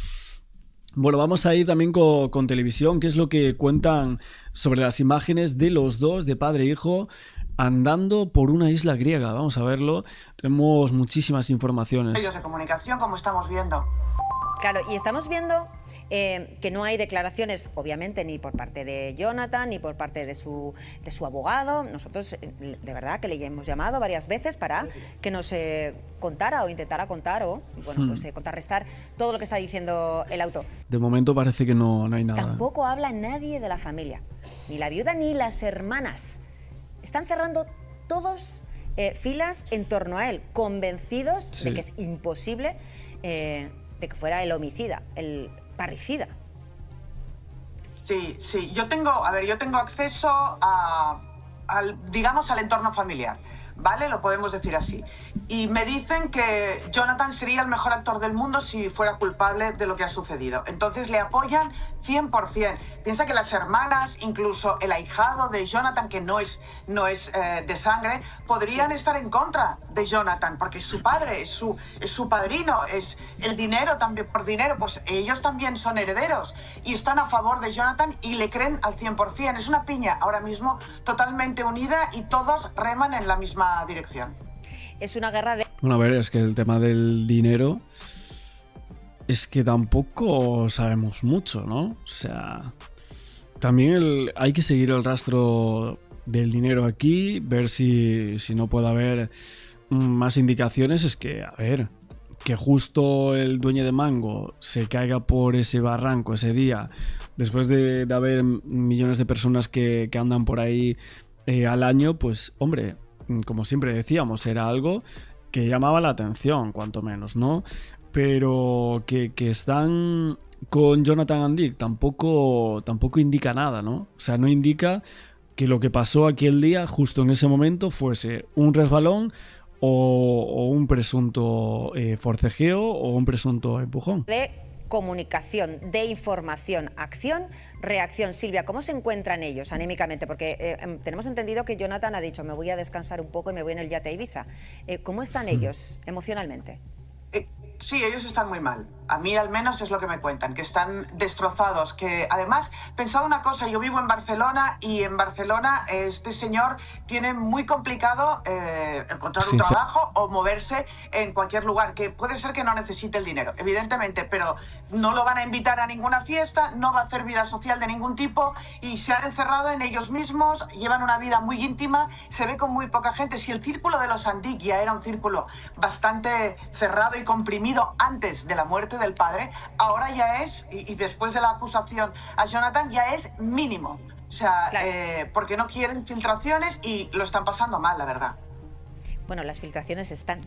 Bueno, vamos a ir también con televisión, que es lo que cuentan sobre las imágenes de los dos, de padre e hijo, andando por una isla griega. Vamos a verlo. Tenemos muchísimas informaciones. Medios de comunicación, como estamos viendo. Claro, y estamos viendo que no hay declaraciones, obviamente, ni por parte de Jonathan, ni por parte de su abogado. Nosotros, de verdad, que le hemos llamado varias veces para que nos contara o intentara contar o, bueno, pues contrarrestar todo lo que está diciendo el autor. De momento parece que no hay nada. Tampoco habla nadie de la familia, ni la viuda ni las hermanas. Están cerrando todos filas en torno a él, convencidos de que es imposible de que fuera el homicida, el parricida. Sí, yo tengo acceso al entorno familiar, ¿vale? Lo podemos decir así. Y me dicen que Jonathan sería el mejor actor del mundo si fuera culpable de lo que ha sucedido. Entonces le apoyan 100%. Piensa que las hermanas, incluso el ahijado de Jonathan, que no es de sangre, podrían estar en contra de Jonathan, porque es su padre, es su padrino, es el dinero también, por dinero, pues ellos también son herederos y están a favor de Jonathan y le creen al 100%. Es una piña ahora mismo totalmente unida y todos reman en la misma dirección. Es una guerra de... Bueno, a ver, es que el tema del dinero es que tampoco sabemos mucho, ¿no? O sea, también hay que seguir el rastro del dinero aquí, ver si no puede haber más indicaciones. Es que, a ver, que justo el dueño de Mango se caiga por ese barranco ese día, después de haber millones de personas que andan por ahí al año, pues, hombre, como siempre decíamos, era algo que llamaba la atención, cuanto menos, ¿no? Pero que están con Jonathan and Dick tampoco indica nada, ¿no? O sea, no indica que lo que pasó aquel día, justo en ese momento, fuese un resbalón o un presunto forcejeo o un presunto empujón. De comunicación, de información, acción, reacción. Silvia, ¿cómo se encuentran ellos anímicamente? Porque tenemos entendido que Jonathan ha dicho: me voy a descansar un poco y me voy en el yate a Ibiza. ¿Cómo están ellos emocionalmente? Sí, ellos están muy mal. A mí al menos es lo que me cuentan, que están destrozados, que además, pensad una cosa, yo vivo en Barcelona y en Barcelona este señor tiene muy complicado encontrar un trabajo o moverse en cualquier lugar, que puede ser que no necesite el dinero, evidentemente, pero no lo van a invitar a ninguna fiesta, no va a hacer vida social de ningún tipo y se han encerrado en ellos mismos, llevan una vida muy íntima, se ve con muy poca gente. Si el círculo de los and Dick ya era un círculo bastante cerrado y comprimido antes de la muerte del padre, ahora ya es, y después de la acusación a Jonathan, ya es mínimo. O sea, claro. Porque no quieren filtraciones y lo están pasando mal, la verdad. Bueno, las filtraciones están.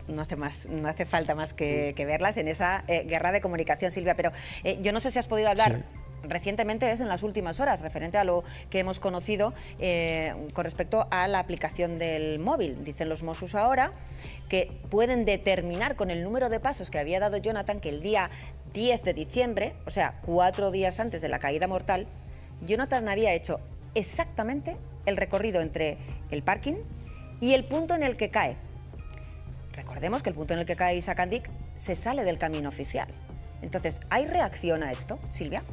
No hace falta más que verlas en esa guerra de comunicación, Silvia. Pero yo no sé si has podido hablar... Sí. Recientemente, es en las últimas horas, referente a lo que hemos conocido con respecto a la aplicación del móvil. Dicen los Mossos ahora que pueden determinar con el número de pasos que había dado Jonathan que el día 10 de diciembre, o sea, 4 días antes de la caída mortal, Jonathan había hecho exactamente el recorrido entre el parking y el punto en el que cae. Recordemos que el punto en el que cae Isaac Andic se sale del camino oficial. Entonces, ¿hay reacción a esto, Silvia?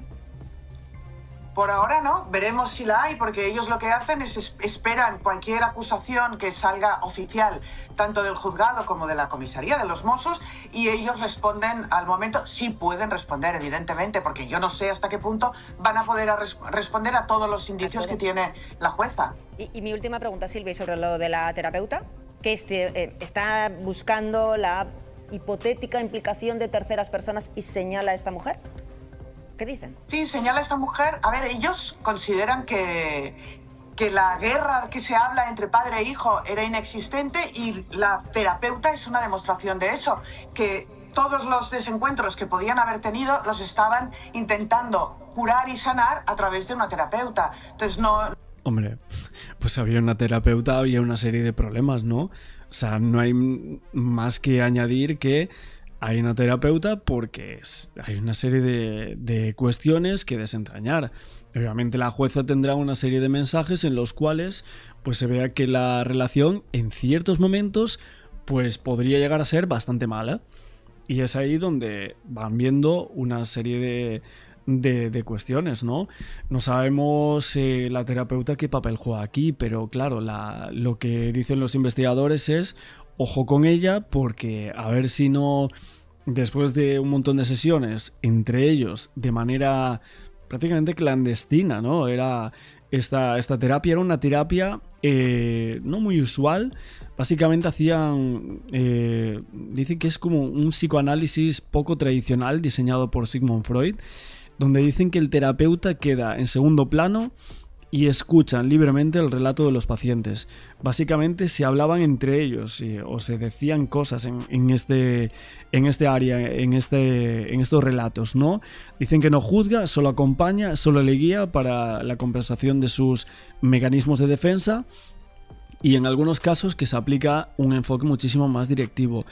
Por ahora no, veremos si la hay, porque ellos lo que hacen es esperan cualquier acusación que salga oficial, tanto del juzgado como de la comisaría, de los Mossos, y ellos responden al momento. Sí pueden responder, evidentemente, porque yo no sé hasta qué punto van a poder responder a todos los indicios que tiene la jueza. Y mi última pregunta, Silvia, sobre lo de la terapeuta, que está buscando la hipotética implicación de terceras personas y señala a esta mujer. ¿Qué dicen? Sí, señala a esta mujer. A ver, ellos consideran que la guerra que se habla entre padre e hijo era inexistente y la terapeuta es una demostración de eso, que todos los desencuentros que podían haber tenido los estaban intentando curar y sanar a través de una terapeuta. Entonces no... Hombre, pues había una terapeuta, había una serie de problemas, ¿no? O sea, no hay más que añadir que hay una terapeuta porque hay una serie de cuestiones que desentrañar. Obviamente la jueza tendrá una serie de mensajes en los cuales pues se vea que la relación en ciertos momentos pues podría llegar a ser bastante mala. Y es ahí donde van viendo una serie de cuestiones, ¿no? No sabemos la terapeuta qué papel juega aquí, pero claro, lo que dicen los investigadores es ojo con ella, porque a ver si no, después de un montón de sesiones entre ellos, de manera prácticamente clandestina, ¿no? Esta terapia era una terapia no muy usual. Básicamente dicen que es como un psicoanálisis poco tradicional diseñado por Sigmund Freud, donde dicen que el terapeuta queda en segundo plano y escuchan libremente el relato de los pacientes. Básicamente se hablaban entre ellos o se decían cosas en este área, en estos relatos, ¿no? Dicen que no juzga, solo acompaña, solo le guía para la compensación de sus mecanismos de defensa, y en algunos casos que se aplica un enfoque muchísimo más directivo,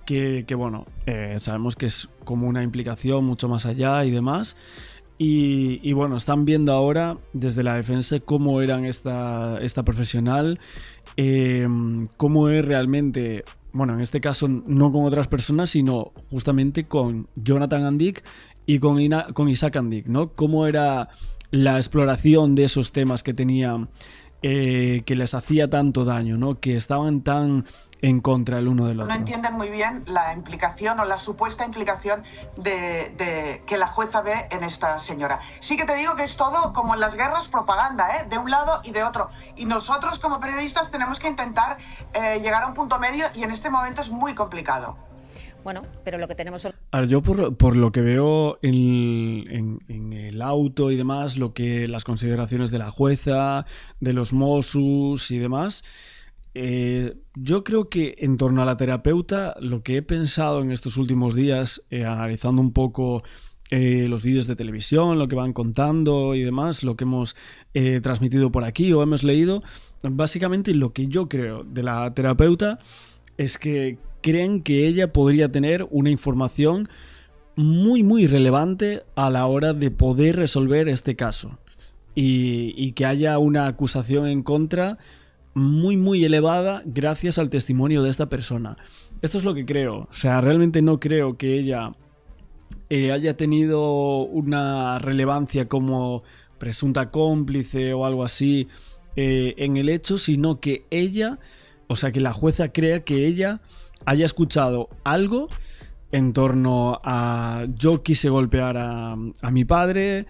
que bueno, sabemos que es como una implicación mucho más allá y demás. Y bueno, están viendo ahora desde la defensa cómo eran esta profesional, cómo es realmente, bueno, en este caso no con otras personas, sino justamente con Jonathan Andic y con Isaac Andic, ¿no? Cómo era la exploración de esos temas que tenían, que les hacía tanto daño, ¿no? Que estaban tan en contra el uno del otro. No entienden muy bien la implicación o la supuesta implicación de que la jueza ve en esta señora. Sí que te digo que es todo como en las guerras, propaganda, de un lado y de otro. Y nosotros como periodistas tenemos que intentar llegar a un punto medio, y en este momento es muy complicado. Bueno, pero lo que tenemos... A ver, yo por lo que veo en el auto y demás, las consideraciones de la jueza, de los Mossos y demás, yo creo que en torno a la terapeuta, lo que he pensado en estos últimos días, analizando un poco los vídeos de televisión, lo que van contando y demás, lo que hemos transmitido por aquí o hemos leído, básicamente lo que yo creo de la terapeuta es que creen que ella podría tener una información muy muy relevante a la hora de poder resolver este caso, y que haya una acusación en contra muy muy elevada gracias al testimonio de esta persona. Esto es lo que creo. O sea, realmente no creo que ella haya tenido una relevancia como presunta cómplice o algo así en el hecho, sino que ella, o sea, que la jueza crea que ella haya escuchado algo en torno a yo quise golpear a mi padre,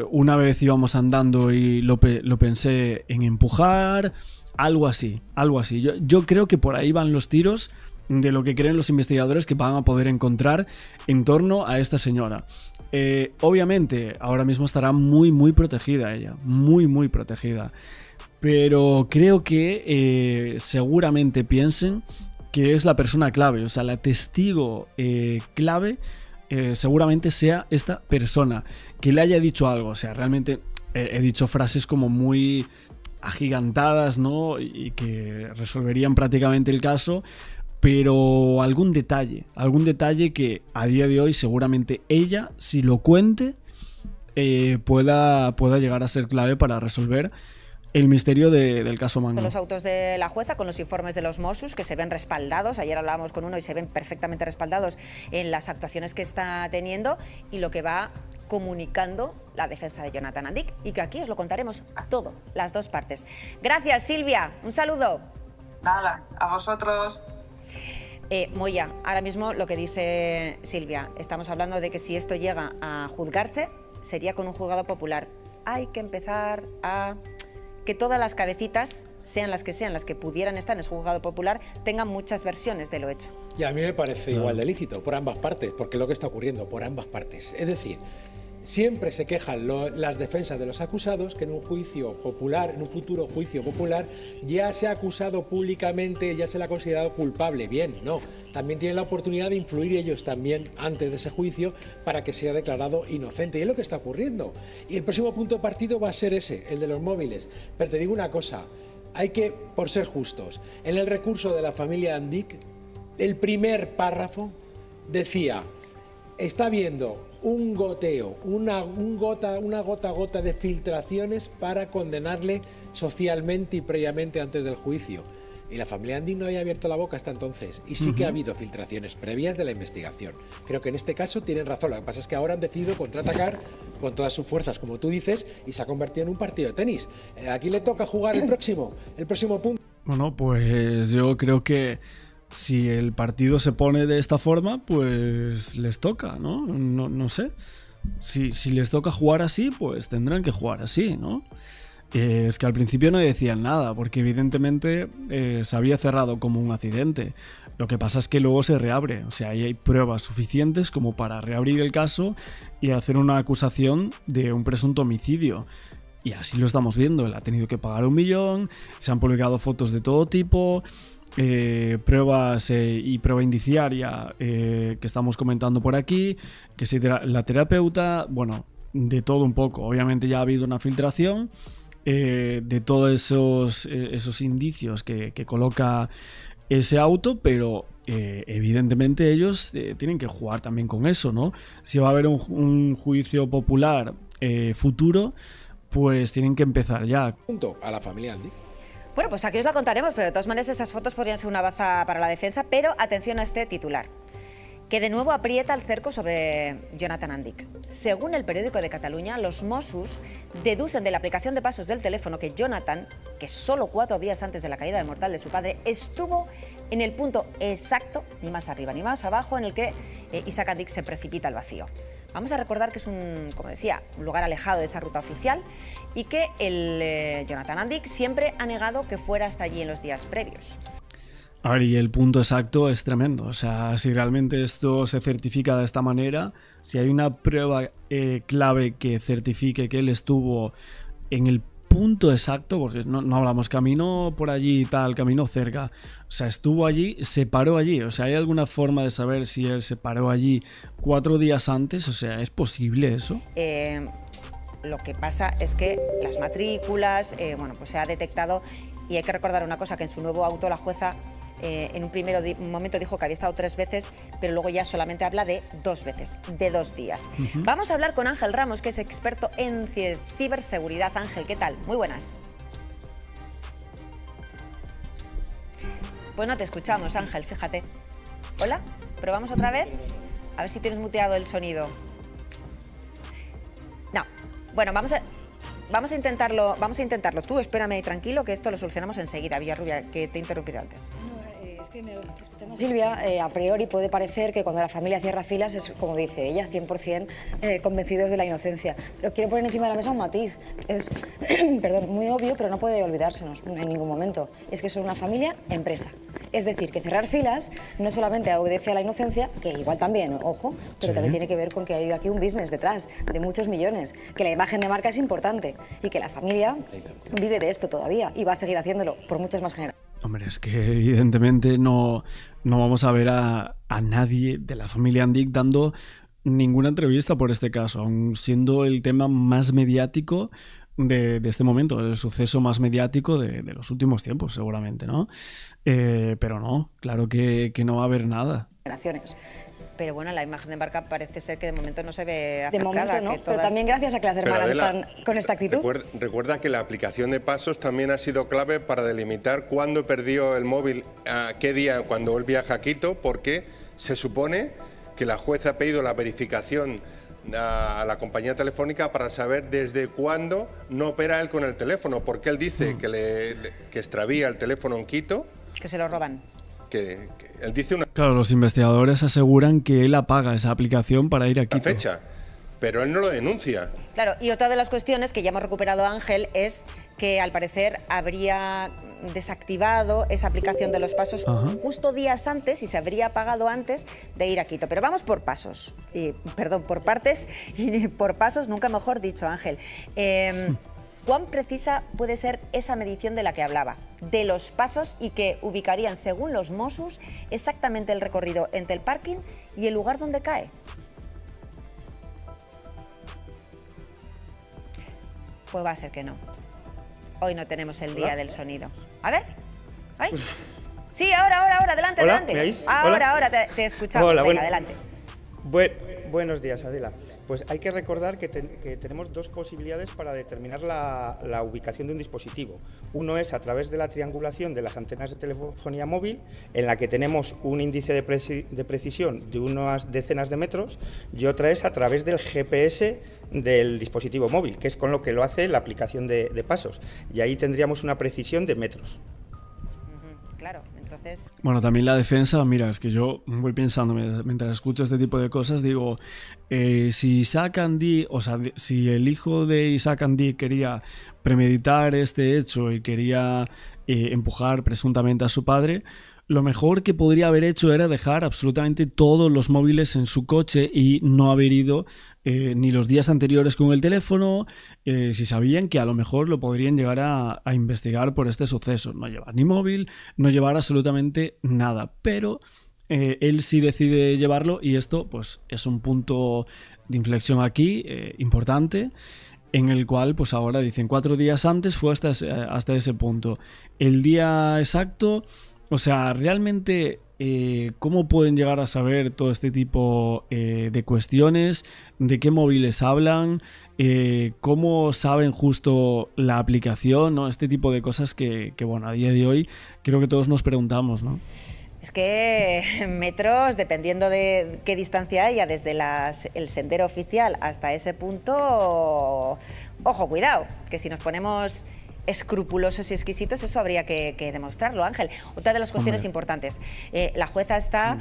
una vez íbamos andando y lo pensé en empujar, algo así. Yo creo que por ahí van los tiros de lo que creen los investigadores que van a poder encontrar en torno a esta señora. Obviamente ahora mismo estará muy muy protegida ella, muy muy protegida, pero creo que seguramente piensen que es la persona clave, o sea, la testigo clave seguramente sea esta persona, que le haya dicho algo. O sea, realmente he dicho frases como muy agigantadas, ¿no? Y que resolverían prácticamente el caso, pero algún detalle que a día de hoy seguramente ella, si lo cuente, pueda llegar a ser clave para resolver el misterio del caso Mango. Los autos de la jueza con los informes de los Mossos que se ven respaldados, ayer hablábamos con uno y se ven perfectamente respaldados en las actuaciones que está teniendo y lo que va comunicando la defensa de Jonathan Andic, y que aquí os lo contaremos todo, las dos partes. Gracias, Silvia, un saludo. Nada, a vosotros. Moya, ahora mismo lo que dice Silvia, estamos hablando de que si esto llega a juzgarse, sería con un juzgado popular. Hay que empezar a que todas las cabecitas, sean las que pudieran estar en el juzgado popular, tengan muchas versiones de lo hecho. Y a mí me parece igual de lícito, por ambas partes, porque lo que está ocurriendo, por ambas partes. Es decir, siempre se quejan las defensas de los acusados que en un juicio popular, en un futuro juicio popular, ya se ha acusado públicamente, ya se le ha considerado culpable. Bien, no. También tienen la oportunidad de influir ellos también antes de ese juicio para que sea declarado inocente. Y es lo que está ocurriendo. Y el próximo punto de partido va a ser ese, el de los móviles. Pero te digo una cosa, hay que, por ser justos, en el recurso de la familia Andic, el primer párrafo decía, está habiendo un goteo, una gota a gota de filtraciones para condenarle socialmente y previamente antes del juicio. Y la familia Andic no había abierto la boca hasta entonces. Y sí que ha habido filtraciones previas de la investigación. Creo que en este caso tienen razón. Lo que pasa es que ahora han decidido contraatacar con todas sus fuerzas, como tú dices, y se ha convertido en un partido de tenis. Aquí le toca jugar el próximo punto. Bueno, pues yo creo que si el partido se pone de esta forma, pues les toca, ¿no? No sé. Si les toca jugar así, pues tendrán que jugar así, ¿no? Es que al principio no decían nada, porque evidentemente se había cerrado como un accidente. Lo que pasa es que luego se reabre, o sea, ahí hay pruebas suficientes como para reabrir el caso y hacer una acusación de un presunto homicidio. Y así lo estamos viendo, él ha tenido que pagar 1 millón, se han publicado fotos de todo tipo, pruebas y prueba indiciaria que estamos comentando por aquí, que si la terapeuta, bueno, de todo un poco. Obviamente ya ha habido una filtración de todos esos indicios que coloca ese auto, pero evidentemente ellos tienen que jugar también con eso, ¿no? Si va a haber un juicio popular futuro, pues tienen que empezar ya. Punto a la familia Andic. Bueno, pues aquí os la contaremos, pero de todas maneras esas fotos podrían ser una baza para la defensa, pero atención a este titular, que de nuevo aprieta el cerco sobre Jonathan Andic. Según el periódico de Cataluña, los Mossos deducen de la aplicación de pasos del teléfono que Jonathan, que solo 4 días antes de la caída mortal de su padre, estuvo en el punto exacto, ni más arriba ni más abajo, en el que Isaac Andic se precipita al vacío. Vamos a recordar que es como decía, un lugar alejado de esa ruta oficial y que el Jonathan Andic siempre ha negado que fuera hasta allí en los días previos. A ver, y el punto exacto es tremendo. O sea, si realmente esto se certifica de esta manera, si hay una prueba clave que certifique que él estuvo en el punto exacto, porque no hablamos camino por allí y tal, camino cerca. O sea, estuvo allí, se paró allí. O sea, ¿hay alguna forma de saber si él se paró allí 4 días antes? O sea, ¿es posible eso? Lo que pasa es que las matrículas, bueno, pues se ha detectado, y hay que recordar una cosa, que en su nuevo auto la jueza en un primer momento dijo que había estado 3 veces, pero luego ya solamente habla de 2 veces, de 2 días. Vamos a hablar con Ángel Ramos, que es experto en ciberseguridad. Ángel, ¿qué tal? Muy buenas. Pues no te escuchamos, Ángel, fíjate. Hola, probamos otra vez. A ver si tienes muteado el sonido. No. Bueno, vamos a intentarlo. Tú espérame tranquilo, que esto lo solucionamos enseguida, Villarrubia, que te he interrumpido antes. Es que escuchando a Silvia, a priori puede parecer que cuando la familia cierra filas es, como dice ella, 100% convencidos de la inocencia. Pero quiero poner encima de la mesa un matiz. Es perdón, muy obvio, pero no puede olvidársenos en ningún momento. Es que son una familia empresa. Es decir, que cerrar filas no solamente obedece a la inocencia, que igual también, ojo, pero también tiene que ver con que hay aquí un business detrás de muchos millones, que la imagen de marca es importante y que la familia vive de esto todavía y va a seguir haciéndolo por muchas más generaciones. Hombre, es que evidentemente no vamos a ver a nadie de la familia Andic dando ninguna entrevista por este caso, aun siendo el tema más mediático de este momento, el suceso más mediático de los últimos tiempos, seguramente, ¿no? Pero no, claro que no va a haber nada. pero bueno, la imagen de Barca parece ser que de momento no se ve afectada. De momento no, que pero también gracias a que las hermanas Adela, están con esta actitud. Recuerda que la aplicación de pasos también ha sido clave para delimitar cuándo perdió el móvil, qué día, cuando él viaja a Quito, porque se supone que la jueza ha pedido la verificación a la compañía telefónica para saber desde cuándo no opera él con el teléfono, porque él dice que extravía el teléfono en Quito. Que se lo roban. Que él dice una Claro, los investigadores aseguran que él apaga esa aplicación para ir a Quito. fecha, pero él no lo denuncia. Claro, y otra de las cuestiones que ya hemos recuperado, Ángel, es que al parecer habría desactivado esa aplicación de los pasos justo días antes y se habría apagado antes de ir a Quito. Pero vamos por pasos, por partes y por pasos, nunca mejor dicho, Ángel. ¿Cuán precisa puede ser esa medición de la que hablaba? De los pasos y que ubicarían, según los Mossos, exactamente el recorrido entre el parking y el lugar donde cae. Pues va a ser que no. Hoy no tenemos el día del sonido. A ver. ¿Ay? Sí, ahora, adelante, Hola, adelante. ¿me oís? Ahora te escuchamos. Hola, Venga, adelante. Buenos días, Adela. Pues hay que recordar que tenemos dos posibilidades para determinar la ubicación de un dispositivo. Uno es a través de la triangulación de las antenas de telefonía móvil, en la que tenemos un índice de precisión de unas decenas de metros, y otra es a través del GPS del dispositivo móvil, que es con lo que lo hace la aplicación de pasos. Y ahí tendríamos una precisión de metros. Claro, entonces... Bueno, también la defensa, mira, es que yo voy pensando, mientras escucho este tipo de cosas, digo, si Isaac Handy, o sea, si el hijo de Isaac Handy quería premeditar este hecho y quería empujar presuntamente a su padre, lo mejor que podría haber hecho era dejar absolutamente todos los móviles en su coche y no haber ido ni los días anteriores con el teléfono, si sabían que a lo mejor lo podrían llegar a investigar por este suceso. No llevar ni móvil, no llevar absolutamente nada, pero él sí decide llevarlo y esto pues es un punto de inflexión aquí importante, en el cual pues ahora dicen 4 días antes fue hasta ese punto. El día exacto... O sea, realmente, ¿cómo pueden llegar a saber todo este tipo de cuestiones? ¿De qué móviles hablan? ¿Cómo saben justo la aplicación? ¿No? Este tipo de cosas que, bueno, a día de hoy creo que todos nos preguntamos, ¿no? Es que metros, dependiendo de qué distancia haya desde el sendero oficial hasta ese punto, ojo, cuidado, que si nos ponemos... escrupulosos y exquisitos, eso habría que demostrarlo, Ángel. Otra de las cuestiones importantes, la jueza está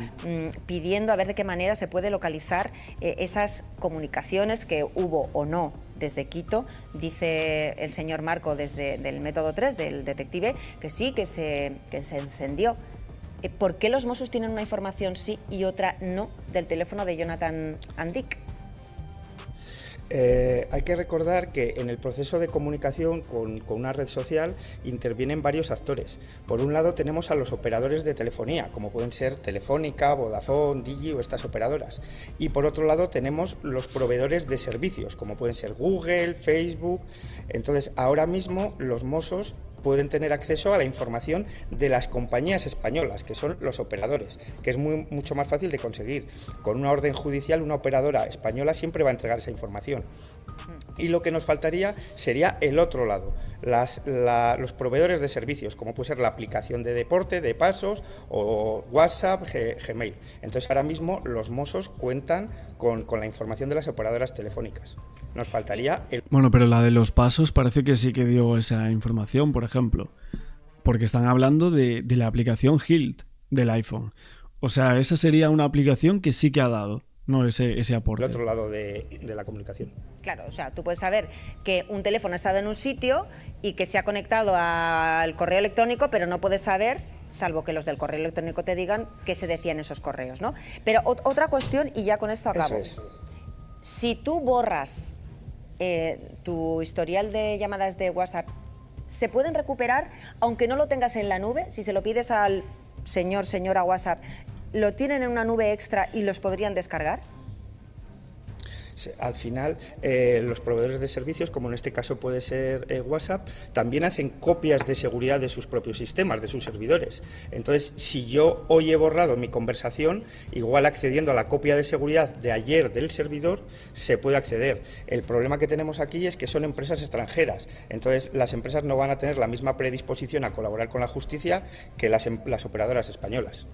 pidiendo a ver de qué manera se puede localizar esas comunicaciones que hubo o no desde Quito. Dice el señor Marco desde el método 3 del detective que sí, que se encendió. ¿Por qué los Mossos tienen una información sí y otra no del teléfono de Jonathan Andik? Hay que recordar que en el proceso de comunicación con una red social intervienen varios actores. Por un lado tenemos a los operadores de telefonía, como pueden ser Telefónica, Vodafone, Digi o estas operadoras. Y por otro lado tenemos los proveedores de servicios, como pueden ser Google, Facebook. Entonces, ahora mismo los Mossos pueden tener acceso a la información de las compañías españolas, que son los operadores, que es mucho más fácil de conseguir. Con una orden judicial, una operadora española siempre va a entregar esa información. Y lo que nos faltaría sería el otro lado, los proveedores de servicios, como puede ser la aplicación de deporte, de pasos, o WhatsApp, Gmail. Entonces, ahora mismo los Mossos cuentan con la información de las operadoras telefónicas. Nos faltaría el... Bueno, pero la de los pasos parece que sí que dio esa información, por ejemplo, porque están hablando de la aplicación Hilt del iPhone. O sea, esa sería una aplicación que sí que ha dado, no ese aporte. El otro lado de la comunicación. Claro, o sea, tú puedes saber que un teléfono ha estado en un sitio y que se ha conectado al correo electrónico, pero no puedes saber, salvo que los del correo electrónico te digan qué se decía en esos correos, ¿no? Pero otra cuestión, y ya con esto acabo. Eso es. Si tú borras tu historial de llamadas de WhatsApp, ¿se pueden recuperar aunque no lo tengas en la nube? Si se lo pides al señora WhatsApp, ¿lo tienen en una nube extra y los podrían descargar? Al final, los proveedores de servicios, como en este caso puede ser WhatsApp, también hacen copias de seguridad de sus propios sistemas, de sus servidores. Entonces, si yo hoy he borrado mi conversación, igual accediendo a la copia de seguridad de ayer del servidor, se puede acceder. El problema que tenemos aquí es que son empresas extranjeras. Entonces, las empresas no van a tener la misma predisposición a colaborar con la justicia que las operadoras españolas.